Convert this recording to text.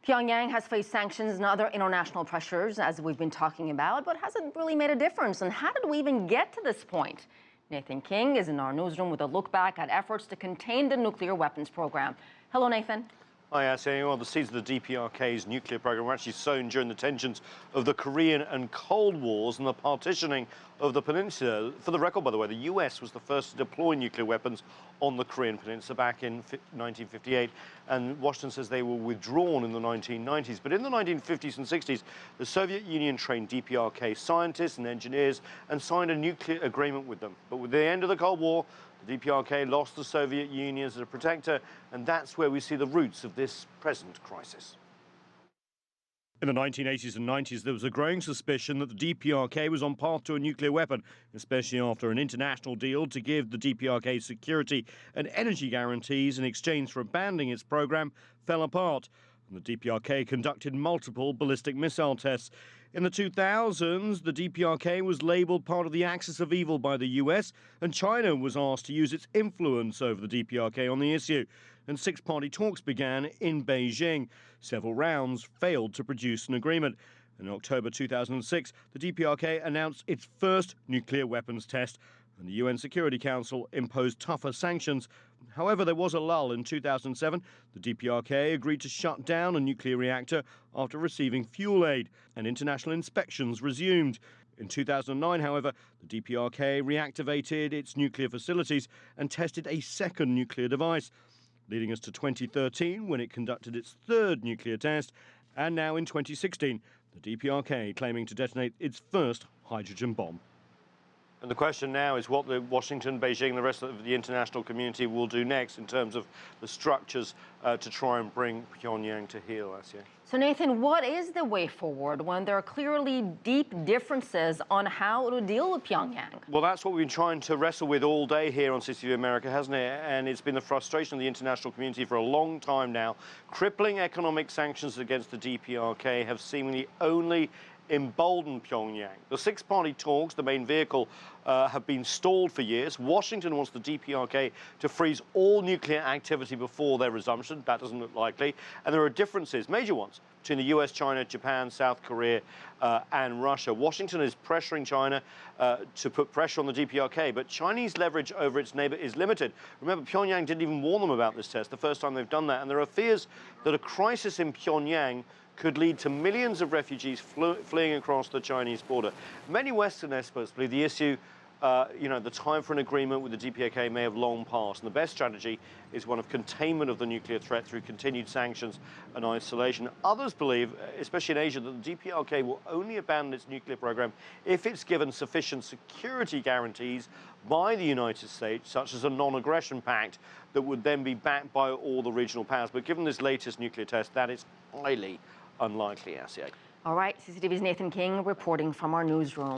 Pyongyang has faced sanctions and other international pressures, as we've been talking about, but hasn't really made a difference. And how did we even get to this point? Nathan King is in our newsroom with a look back at efforts to contain the nuclear weapons program. Hello, Nathan. Hi, Asya. Well, the seeds of the DPRK's nuclear program were actually sown during the tensions of the Korean and Cold Wars and the partitioning of the peninsula. For the record, by the way, the US was the first to deploy nuclear weapons on the Korean peninsula back in 1958, and Washington says they were withdrawn in the 1990s. But in the 1950s and 60s, the Soviet Union trained DPRK scientists and engineers and signed a nuclear agreement with them. But with the end of the Cold War, the DPRK lost the Soviet Union as a protector, and that's where we see the roots of this present crisis. In the 1980s and 90s, there was a growing suspicion that the DPRK was on path to a nuclear weapon, especially after an international deal to give the DPRK security and energy guarantees in exchange for abandoning its program fell apart. And the DPRK conducted multiple ballistic missile tests. In the 2000s, the DPRK was labelled part of the axis of evil by the US, and China was asked to use its influence over the DPRK on the issue. And six-party talks began in Beijing. Several rounds failed to produce an agreement. In October 2006, the DPRK announced its first nuclear weapons test, and the UN Security Council imposed tougher sanctions. However, there was a lull in 2007. The DPRK agreed to shut down a nuclear reactor after receiving fuel aid, and international inspections resumed. In 2009, however, the DPRK reactivated its nuclear facilities and tested a second nuclear device, leading us to 2013 when it conducted its third nuclear test, and now in 2016, the DPRK claiming to detonate its first hydrogen bomb. And the question now is what Washington, Beijing, and the rest of the international community will do next in terms of the structures to try and bring Pyongyang to heel, Asya. So, Nathan, what is the way forward when there are clearly deep differences on how to deal with Pyongyang? Well, that's what we've been trying to wrestle with all day here on City of America, hasn't it? And it's been the frustration of the international community for a long time now. Crippling economic sanctions against the DPRK have seemingly only emboldened Pyongyang. The six-party talks, the main vehicle, have been stalled for years. Washington wants the DPRK to freeze all nuclear activity before their resumption. That doesn't look likely. And there are differences, major ones, between the US, China, Japan, South Korea, and Russia. Washington is pressuring China to put pressure on the DPRK, but Chinese leverage over its neighbor is limited. Remember, Pyongyang didn't even warn them about this test the first time they've done that, and there are fears that a crisis in Pyongyang could lead to millions of refugees fleeing across the Chinese border. Many Western experts believe the issue, the time for an agreement with the DPRK may have long passed, and the best strategy is one of containment of the nuclear threat through continued sanctions and isolation. Others believe, especially in Asia, that the DPRK will only abandon its nuclear program if it's given sufficient security guarantees by the United States, such as a non-aggression pact that would then be backed by all the regional powers. But given this latest nuclear test, that is highly unlikely, Asya. All right, CCTV's Nathan King reporting from our newsroom.